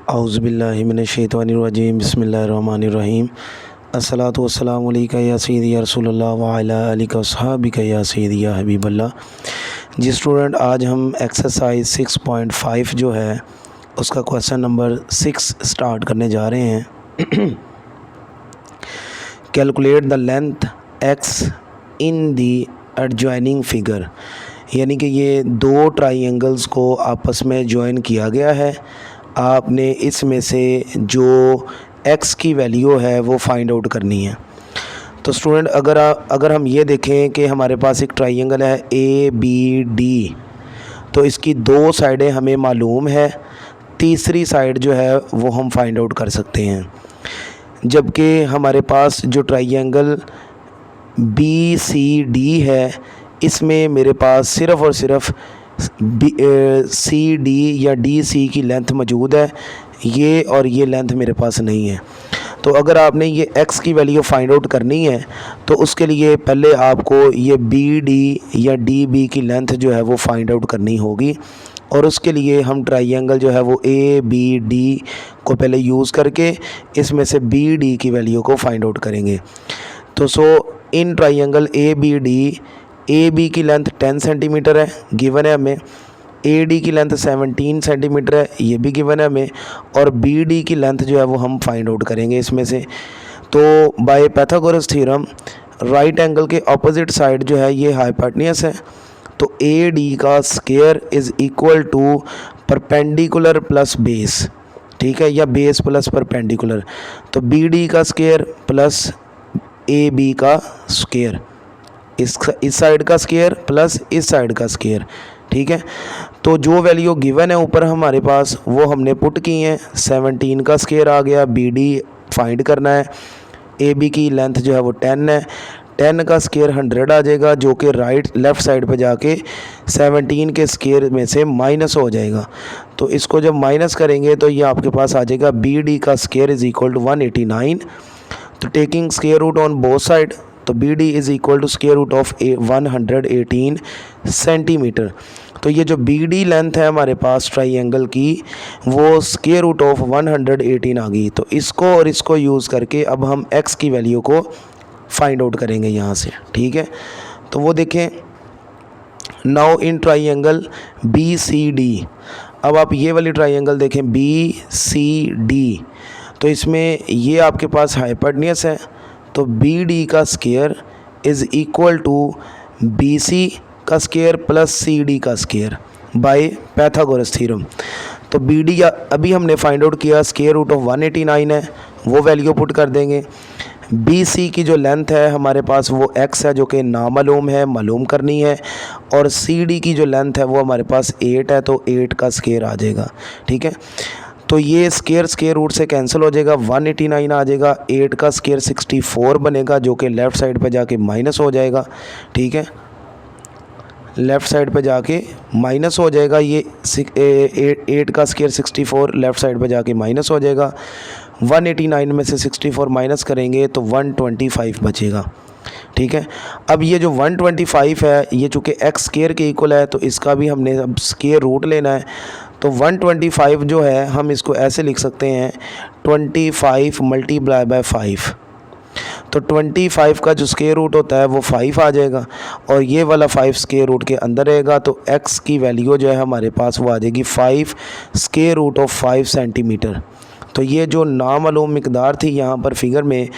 औज़ुबिल्लाहिमिनश्शैतानिर्रजीम बिस्मिल्लाहिर्रहमानिर्रहीम अस्सलातु वस्सलामु अलैका या सय्यदी या रसूलल्लाह व अला आलिका वअस्हाबिका या सय्यदी या हबीबल्लाह। जी स्टूडेंट, आज हम एक्सरसाइज 6.5 जो है उसका क्वेश्चन नंबर 6 स्टार्ट करने जा रहे हैं। Calculate the length x in the adjoining figure, यानी कि ये दो ट्राइंगल्स को आपस में जॉइन किया गया है। आपने इसमें से जो x की वैल्यू है वो फाइंड आउट करनी है। तो स्टूडेंट, अगर हम ये देखें कि हमारे पास एक ट्राइंगल है ABD, तो इसकी दो साइडें हमें मालूम है, तीसरी साइड जो है वो हम फाइंड आउट कर सकते हैं। जबकि हमारे पास जो ट्राइंगल BCD है, इसमें मेरे पास सिर्फ़ और सिर्फ CD या DC की लेंथ मौजूद है, ये और ये लेंथ मेरे पास नहीं है। तो अगर आपने ये x की वैल्यू फाइंड आउट करनी है तो उसके लिए पहले आपको ये BD या DB की लेंथ जो है वो फाइंड आउट करनी होगी, और उसके लिए हम ट्राइंगल जो है वो ABD को पहले यूज़ करके इसमें से BD की वैल्यू को फाइंड आउट करेंगे। तो इन ट्राइंगल ABD, AB की लेंथ 10 सेंटीमीटर है, गिवन है हमें। AD की लेंथ 17 सेंटीमीटर है, ये भी गिवन है हमें। और BD की लेंथ जो है वो हम फाइंड आउट करेंगे इसमें से। तो by Pythagoras theorem right angle के ऑपोजिट साइड जो है ये हाइपोटेन्यूस है, तो AD का square is equal to perpendicular plus base, ठीक है, या बेस प्लस परपेंडिकुलर। तो BD का स्क्वायर प्लस AB का स्क्वायर, इस साइड का स्क्वायर प्लस इस साइड का स्क्वायर, ठीक है। तो जो वैल्यू गिवन है ऊपर हमारे पास वो हमने पुट की हैं। 17 का स्क्वायर आ गया, BD फाइंड करना है। AB की लेंथ जो है वो 10 है, 10 का स्क्वायर 100 आ जाएगा, जो कि लेफ़्ट साइड पे जाके 17 के स्क्वायर में से माइनस हो जाएगा। तो इसको जब माइनस करेंगे तो ये आपके पास आ जाएगा BD का स्क्वायर इज़ इक्वल टू 189। तो taking square root on both side, तो BD is equal to square root of 118 centimetre. तो ये जो BD लेंथ है हमारे पास ट्राइंगल की, वो स्क्वायर रूट ऑफ 118 आ गई। तो इसको और इसको यूज़ करके अब हम x की वैल्यू को फाइंड आउट करेंगे यहाँ से, ठीक है। तो वो देखें, नाउ इन ट्राइंगल BCD, अब आप ये वाली ट्राइंगल देखें BCD, तो इसमें ये आपके पास हाइपोटेन्यूस है, तो BD का square is equal to BC का स्क्वायर प्लस CD का स्क्वायर बाय पाइथागोरस थ्योरम। तो BD अभी हमने फाइंड आउट किया, स्क्वायर रूट ऑफ 189 है, वो वैल्यू पुट कर देंगे। BC की जो लेंथ है हमारे पास वो x है, जो कि नामालूम है, मालूम करनी है। और CD की जो लेंथ है वो हमारे पास 8 है, तो 8 का स्क्वायर आ जाएगा, ठीक है। तो ये स्क्वायर रूट से कैंसिल हो जाएगा, 189 आ जाएगा, 8 का स्क्वायर 64 बनेगा, जो कि लेफ़्ट साइड पे जाके माइनस हो जाएगा, ठीक है। लेफ़्ट साइड पे जाके माइनस हो जाएगा, ये 8 का स्क्वायर 64 लेफ़्ट साइड पे जाके माइनस हो जाएगा। 189 में से 64 माइनस करेंगे तो 125 बचेगा, ठीक है। अब ये जो 125 है ये चूँकि x स्क्वायर के इक्वल है, तो इसका भी हमने अब स्क्वायर रूट लेना है। तो 125 जो है हम इसको ऐसे लिख सकते हैं, 25 मल्टीप्लाई बाय 5। तो 25 का जो स्क्वायर रूट होता है वो 5 आ जाएगा, और ये वाला 5 स्क्वायर रूट के अंदर रहेगा। तो x की वैल्यू जो है हमारे पास वो आ जाएगी 5 स्क्वायर रूट ऑफ 5 सेंटीमीटर। तो ये जो नामालूम मिकदार थी यहाँ पर फिगर में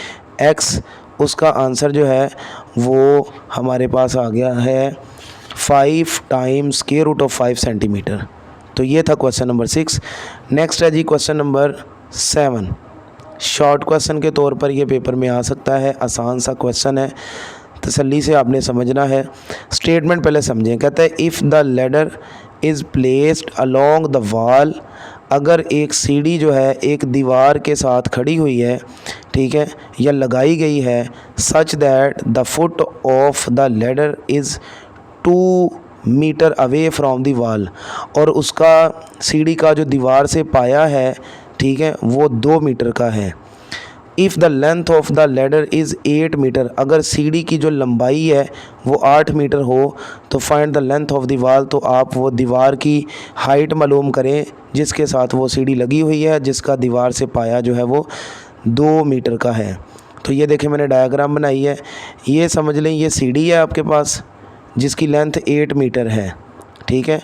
x, उसका आंसर जो है वो हमारे पास आ गया है 5 times square root of 5 centimetre. तो ये था क्वेश्चन नंबर 6। नेक्स्ट है जी क्वेश्चन नंबर 7। शॉर्ट क्वेश्चन के तौर पर ये पेपर में आ सकता है, आसान सा क्वेश्चन है, तसल्ली से आपने समझना है। स्टेटमेंट पहले समझें। कहता है if the ladder is placed along the wall, अगर एक सीढ़ी जो है एक दीवार के साथ खड़ी हुई है, ठीक है, या लगाई गई है, such that the foot of the ladder is 2 metre away from the wall, और उसका सीढ़ी का जो दीवार से पाया है, ठीक है, वो 2 मीटर का है। If the length of the ladder is 8 metre, अगर सीढ़ी की जो लंबाई है वो 8 मीटर हो तो find the length of the wall, तो आप वो दीवार की हाइट मालूम करें जिसके साथ वो सीढ़ी लगी हुई है, जिसका दीवार से पाया जो है वो 2 मीटर का है। तो ये देखें मैंने डायग्राम बनाई है, ये समझ लें ये सीढ़ी है आपके पास जिसकी लेंथ 8 मीटर है, ठीक है,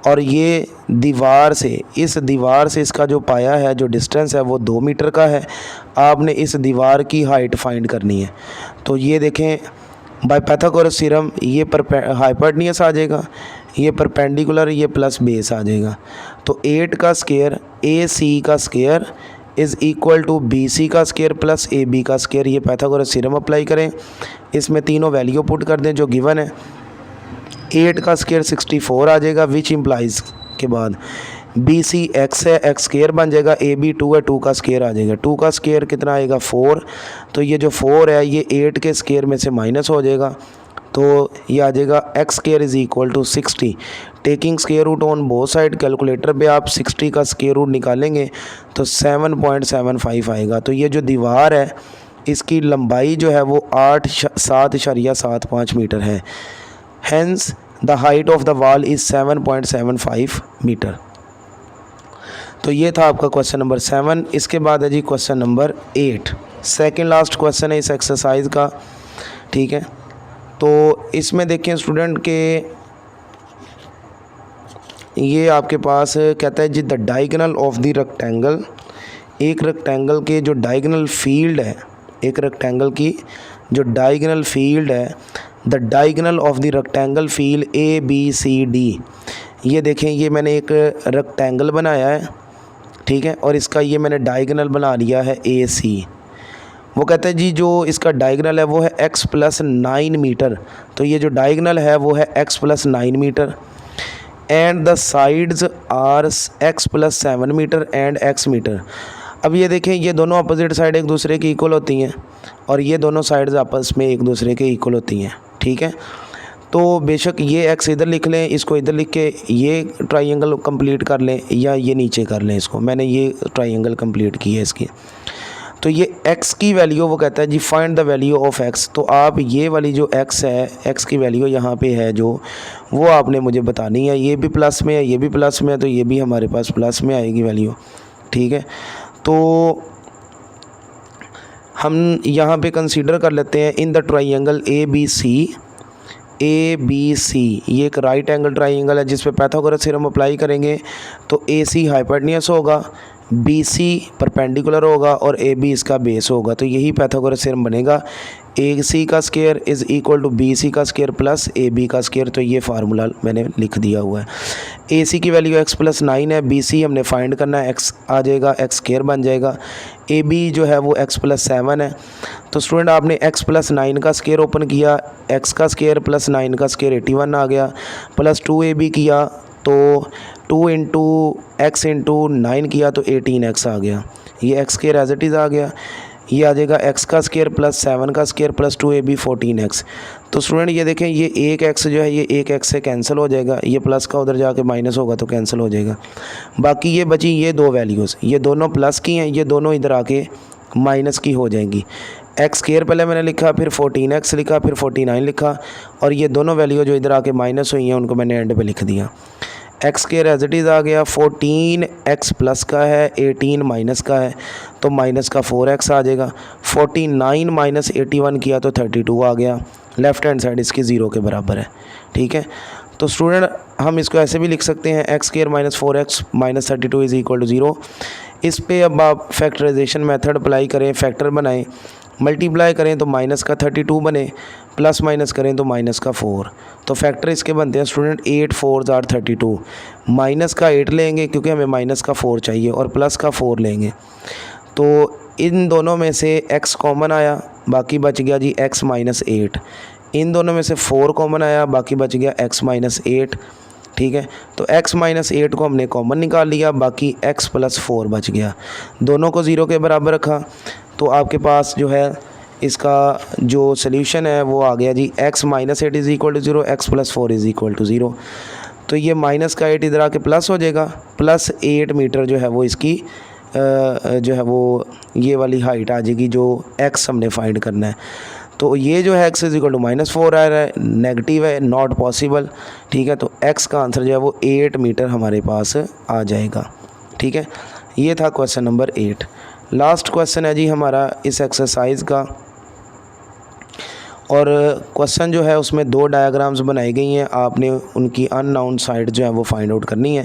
और ये दीवार से, इस दीवार से इसका जो पाया है, जो डिस्टेंस है वो 2 मीटर का है। आपने इस दीवार की हाइट फाइंड करनी है। तो ये देखें बाय पाइथागोरस थ्योरम ये हाइपोटेन्यूस आ जाएगा, ये परपेंडिकुलर, ये प्लस बेस आ जाएगा। तो 8 का स्क्वायर AC का square is equal to BC का स्क्वायर प्लस AB का स्क्वायर। ये पाइथागोरस थ्योरम अप्लाई करें, इसमें तीनों वैल्यू पुट कर दें जो गिवन है। 8 का स्क्वायर 64 आ जाएगा, विच इम्प्लाइज के बाद BC x है, x स्क्वायर बन जाएगा, AB 2 है, 2 का स्क्वायर आ जाएगा। 2 का स्क्वायर कितना आएगा 4, तो ये जो 4 है ये 8 के स्क्वायर में से माइनस हो जाएगा, तो ये आ जाएगा x square is equal to 60। Taking square root on both side, calculator पे आप 60 का स्क्वायर रूट निकालेंगे तो 7.75 आएगा। तो ये जो दीवार है इसकी लंबाई जो है वो 7.75 मीटर है। Hence the height of the wall is 7.75 metre. तो ये था आपका क्वेश्चन नंबर 7। इसके बाद है जी question number 8, second last question है इस एक्सरसाइज का, ठीक है। तो इसमें देखें स्टूडेंट के ये आपके पास कहता है जी the diagonal of the rectangle, एक रेक्टेंगल के जो डायगोनल फील्ड है, एक रेक्टेंगल की जो डायगोनल फील्ड है, the diagonal of the rectangle field ABCD। ये देखें ये मैंने एक रेक्टेंगल बनाया है, ठीक है, और इसका ये मैंने डायगोनल बना लिया है AC। वो कहते हैं जी जो इसका डायगोनल है वो है x + 9 मीटर, तो ये जो डायगोनल है वो है x + 9 metre, and the sides are x + 7 metre and x metre. अब ये देखें ये दोनों अपोजिट साइड एक दूसरे की इक्वल होती हैं और ये दोनों साइड्स आपस में एक दूसरे के इक्वल होती हैं, ठीक है। तो बेशक ये x इधर लिख लें, इसको इधर लिख के ये ट्राइंगल कंप्लीट कर लें, या ये नीचे कर लें इसको, मैंने ये ट्राइंगल कंप्लीट की है इसकी। तो ये x की वैल्यू वो कहता है जी find the value of x। तो आप ये वाली जो x है, x की वैल्यू यहाँ पे है जो, वो आपने मुझे बतानी है। ये भी प्लस में है, ये भी प्लस में है, तो ये भी हमारे पास प्लस में आएगी वैल्यू, ठीक है। तो हम यहाँ पे कंसीडर कर लेते हैं इन द ट्राइंगल ABC, ये एक राइट एंगल ट्राइंगल है जिस पे पाइथागोरस थ्योरम अप्लाई करेंगे तो AC हाइपोटेन्यूस होगा, BC परपेंडिकुलर होगा और AB इसका बेस होगा। तो यही पाइथागोरस थ्योरम बनेगा, AC का square is equal to BC का स्क्वायर प्लस AB का स्क्वायर। तो ये फार्मूला मैंने लिख दिया हुआ है। AC की वैल्यू x + 9 है, BC हमने फाइंड करना है, x आ जाएगा, x स्क्वायर बन जाएगा, AB जो है वो x + 7 है। तो स्टूडेंट आपने x + 9 का स्क्वायर ओपन किया, x का स्क्वायर + 9 का स्क्वायर 81 आ गया, प्लस 2AB किया तो 2 × x × 9 किया तो 18x आ गया, ये x square as it is आ गया। ये आ जाएगा x का स्क्वायर + 7 का स्क्वायर प्लस 2AB 14x। तो स्टूडेंट ये देखें ये एक x जो है ये एक x से कैंसिल हो जाएगा, ये प्लस का उधर जाके माइनस होगा तो कैंसिल हो जाएगा। बाकी ये बची ये दो वैल्यूज़, ये दोनों प्लस की हैं, ये दोनों इधर आके माइनस की हो जाएंगी। x स्क्वायर पहले मैंने लिखा, फिर 14x लिखा, फिर 49 लिखा, और ये दोनों वैल्यू जो इधर आके माइनस हुई हैं उनको मैंने एंड पे लिख दिया। x square as it is आ गया, 14x प्लस का है, 18 माइनस का है, तो माइनस का 4x आ जाएगा। 49 माइनस 81 किया तो 32 आ गया, लेफ़्ट हैंड साइड इसकी 0 के बराबर है, ठीक है। तो स्टूडेंट हम इसको ऐसे भी लिख सकते हैं x square - 4x - 32 is equal to 0। इस पे अब आप फैक्टराइजेशन मेथड अप्लाई करें, फैक्टर बनाएं, मल्टीप्लाई करें तो माइनस का 32 बने, प्लस माइनस करें तो माइनस का 4। तो फैक्टर इसके बनते हैं स्टूडेंट 8 4 आर 32, माइनस का 8 लेंगे क्योंकि हमें माइनस का 4 चाहिए, और प्लस का 4 लेंगे। तो इन दोनों में से x कॉमन आया, बाकी बच गया जी x - 8। इन दोनों में से 4 कॉमन आया, बाकी बच गया x - 8, ठीक है। तो x - 8 को हमने कॉमन निकाल लिया, बाकी x + 4 बच गया, दोनों को 0 के बराबर रखा। तो आपके पास जो है इसका जो सल्यूशन है वो आ गया जी x - 8 is equal to 0, x + 4 is equal to 0। तो ये माइनस का 8 इधर आके प्लस हो जाएगा, +8 मीटर जो है वो इसकी जो है वो ये वाली हाइट आ जाएगी जो एक्स हमने फाइंड करना है। तो ये जो है एक्स इज इक्वल टू -4 आ रहा है, नेगेटिव है, नॉट पॉसिबल। ठीक है, तो एक्स का आंसर जो है वो 8 मीटर हमारे पास आ जाएगा। ठीक है, ये था क्वेश्चन नंबर 8। लास्ट क्वेश्चन है जी हमारा इस एक्सरसाइज का, और क्वेश्चन जो है उसमें 2 डायग्राम्स बनाई गई हैं, आपने उनकी अननाउन साइड जो है वो फाइंड आउट करनी है।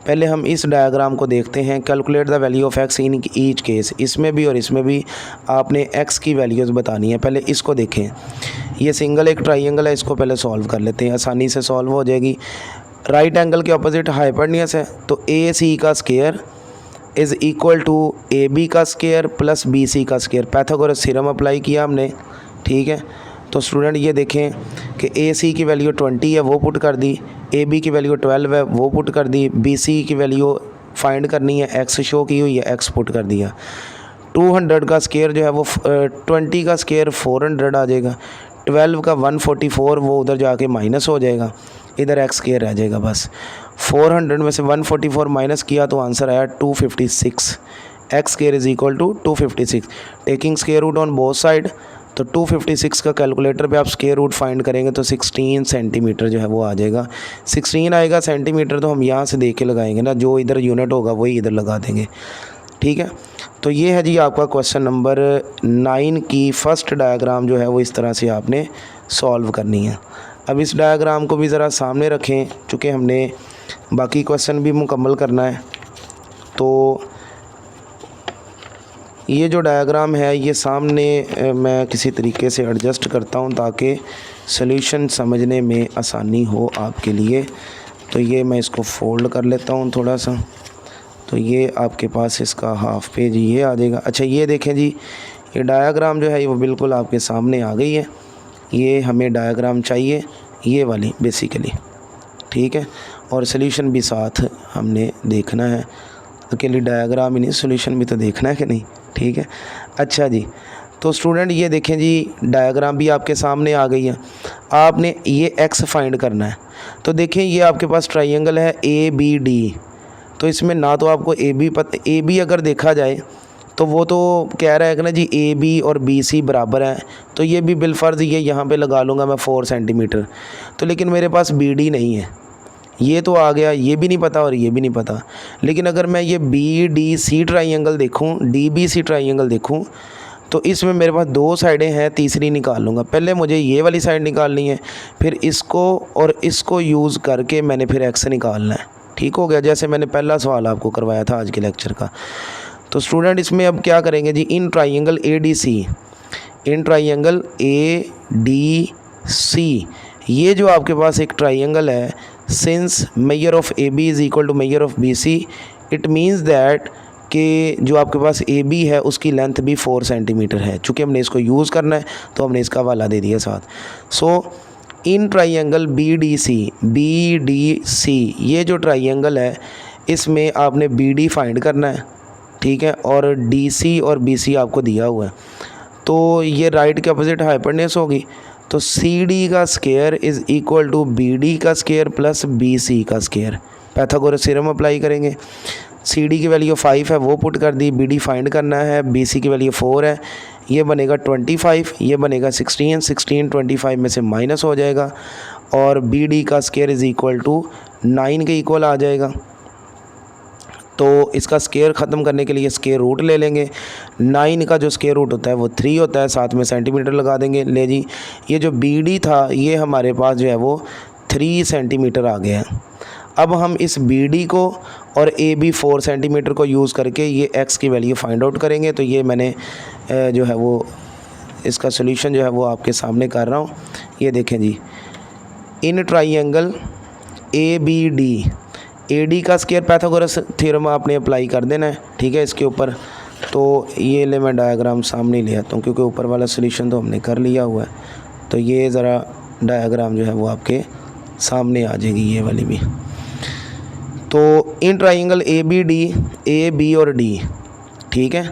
पहले हम इस डायग्राम को देखते हैं। Calculate the value of x in each case, इसमें भी और इसमें भी आपने एक्स की वैल्यूज़ बतानी है। पहले इसको देखें, ये सिंगल एक ट्राइंगल है, इसको पहले सॉल्व कर लेते हैं, आसानी से सॉल्व हो जाएगी। राइट एंगल के अपोजिट हाइपोटेन्यूज है, तो ए सी का square is equal to A B का स्क्वायर प्लस बी सी का स्क्वायर। पाइथागोरस थ्योरम अप्लाई किया हमने। ठीक है, तो स्टूडेंट ये देखें कि ए सी की वैल्यू 20 है, वो पुट कर दी, ए बी की वैल्यू 12 है, वो पुट कर दी, बी सी की वैल्यू फाइंड करनी है, एक्स शो की हुई है, एक्स पुट कर दिया। 200 का स्क्वायर जो है वो 20 का स्क्वायर 400 आ जाएगा, 12 का 144 वो उधर जाके माइनस हो जाएगा, इधर एक्स स्क्वायर रह जाएगा बस। 400 में से 144 माइनस किया तो आंसर आया 256। X square is equal to 256। Taking square root on both side, तो 256 का कैलकुलेटर पे आप स्क्वायर रूट फाइंड करेंगे तो 16 सेंटीमीटर जो है वो आ जाएगा। 16 आएगा सेंटीमीटर, तो हम यहाँ से देख के लगाएंगे ना, जो इधर यूनिट होगा वही इधर लगा देंगे। ठीक है, तो ये है जी आपका क्वेश्चन नंबर 9 की फर्स्ट डायग्राम जो है वो इस तरह से आपने सॉल्व करनी है। अब इस डायग्राम को भी ज़रा सामने रखें, चूँकि हमने बाकी क्वेश्चन भी मुकम्मल करना है। तो ये जो डायग्राम है ये सामने मैं किसी तरीके से एडजस्ट करता हूँ ताकि सॉल्यूशन समझने में आसानी हो आपके लिए। तो ये मैं इसको फोल्ड कर लेता हूँ थोड़ा सा, तो ये आपके पास इसका हाफ पेज ये आ जाएगा। अच्छा, ये देखें जी, ये डायग्राम जो है वो बिल्कुल आपके सामने आ गई है। ये हमें डायग्राम चाहिए ये वाली बेसिकली। ठीक है, और सॉल्यूशन भी साथ हमने देखना है, अकेली डायग्राम ही नहीं, सॉल्यूशन भी तो देखना है कि नहीं। ठीक है, अच्छा जी, तो स्टूडेंट ये देखें जी, डायग्राम भी आपके सामने आ गई है। आपने ये एक्स फाइंड करना है। तो देखें ये आपके पास ट्राइंगल है ए बी डी, तो इसमें ना तो आपको ए बी अगर देखा जाए तो वो तो कह रहा है कि ना जी ए बी और बी सी बराबर हैं, तो ये भी बिलफर्ज ये यहाँ पे लगा लूँगा मैं 4 सेंटीमीटर। तो लेकिन मेरे पास बी डी नहीं है, ये तो आ गया, ये भी नहीं पता और ये भी नहीं पता। लेकिन अगर मैं ये बी डी सी ट्राइंगल देखूं, डी बी सी ट्राइंगल देखूं, तो इसमें मेरे पास 2 साइडें हैं, तीसरी निकाल लूँगा। पहले मुझे ये वाली साइड निकालनी है, फिर इसको और इसको यूज़ करके मैंने फिर एक्स निकालना है। ठीक हो गया, जैसे मैंने पहला सवाल आपको करवाया था आज के लेक्चर का। तो स्टूडेंट इसमें अब क्या करेंगे जी, in triangle A D C, in triangle A D C, ये जो आपके पास एक ट्राइंगल है, since measure of A B is equal to measure of B C, it means that कि जो आपके पास ए बी है उसकी लेंथ भी 4 सेंटीमीटर है। चूँकि हमने इसको यूज़ करना है तो हमने इसका हवाला दे दिया साथ। So in triangle B D C, ये जो ट्राइंगल है इसमें आपने बी डी फाइंड करना है। ठीक है, और डी सी और बी सी आपको दिया हुआ है, तो ये राइट के अपोजिट हाइपोटेन्यूज होगी। तो सी डी का square is equal to B D का स्क्वायर प्लस बी सी का स्क्वायर। पाइथागोरस थ्योरम अप्लाई करेंगे। सी डी की वैल्यू 5 है, वो पुट कर दी, बी डी फाइंड करना है, बी सी की वैल्यू 4 है, ये बनेगा 25, ये बनेगा 16, 25 में से माइनस हो जाएगा, और बी डी का स्क्वायर इज़ इक्वल टू 9 के इक्वल आ जाएगा। तो इसका स्क्वायर ख़त्म करने के लिए स्क्वायर रूट ले लेंगे। 9 का जो स्क्वायर रूट होता है वो 3 होता है, साथ में सेंटीमीटर लगा देंगे। ले जी, ये जो बी डी था ये हमारे पास जो है वो 3 सेंटीमीटर आ गया है। अब हम इस बी डी को और ए बी 4 सेंटीमीटर को यूज़ करके ये एक्स की वैल्यू फाइंड आउट करेंगे। तो ये मैंने जो है वो इसका सोल्यूशन जो है वो आपके सामने कर रहा हूँ। ये देखें जी, in triangle A B D, A D का स्क्वायर पाइथागोरस थ्योरम आपने अप्लाई कर देना है। ठीक है, इसके ऊपर। तो ये ले मैं डायग्राम सामने ले आता हूँ क्योंकि ऊपर वाला सोल्यूशन तो हमने कर लिया हुआ है। तो ये ज़रा डायग्राम जो है वो आपके सामने आ जाएगी, ये वाली भी। तो in triangle A B D, A B और डी, ठीक है,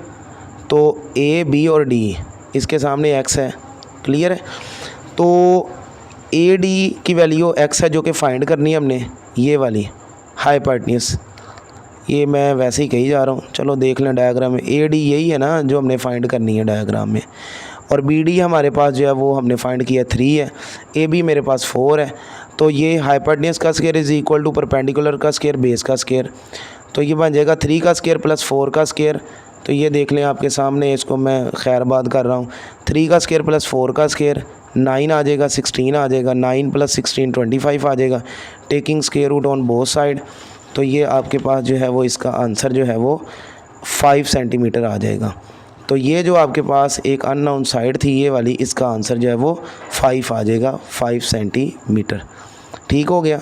तो ए बी और डी इसके सामने एक्स है, क्लियर है। तो ए डी की वैल्यू एक्स है जो कि फाइंड करनी है हमने, ये वाली हाइपोटेन्यूज, ये मैं वैसे ही कही जा रहा हूँ। चलो देख लें डायग्राम में, AD यही है ना जो हमने फाइंड करनी है डायग्राम में, और BD हमारे पास जो है वो हमने फाइंड किया 3 है, AB मेरे पास 4 है। तो ये हाइपोटेन्यूज का square is equal to perpendicular का स्क्वायर बेस का स्क्वायर, तो ये बन जाएगा 3 का स्क्वायर प्लस 4 का स्क्वायर। तो ये देख लें आपके सामने, इसको मैं खैरबाद कर रहा हूँ। 3 का स्क्वायर प्लस 4 का स्क्वायर 9 आ जाएगा, 16 आ जाएगा, 9 प्लस 16 25 आ जाएगा, taking square root on both side. तो ये आपके पास जो है वो इसका आंसर जो है वो 5 सेंटीमीटर आ जाएगा। तो ये जो आपके पास एक अननोन साइड थी ये वाली, इसका आंसर जो है वो 5 आ जाएगा, 5 सेंटीमीटर। ठीक हो गया।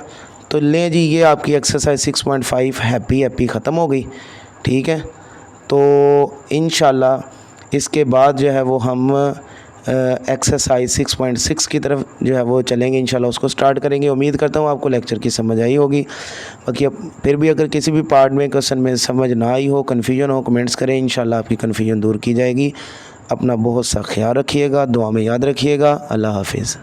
तो लें जी, ये आपकी एक्सरसाइज 6.5 हैप्पी ख़त्म हो गई। ठीक है, तो इंशाल्लाह इसके बाद जो है वो हम एक्सरसाइज 6.6 की तरफ जो है वो चलेंगे, इंशाल्लाह उसको स्टार्ट करेंगे। उम्मीद करता हूँ आपको लेक्चर की समझ आई होगी। बाकी अब फिर भी अगर किसी भी पार्ट में क्वेश्चन में समझ ना आई हो, कन्फ्यूजन हो, कमेंट्स करें, इंशाल्लाह आपकी कन्फ्यूजन दूर की जाएगी। अपना बहुत सा ख्याल रखिएगा, दुआ में याद रखिएगा। अल्लाह हाफिज़।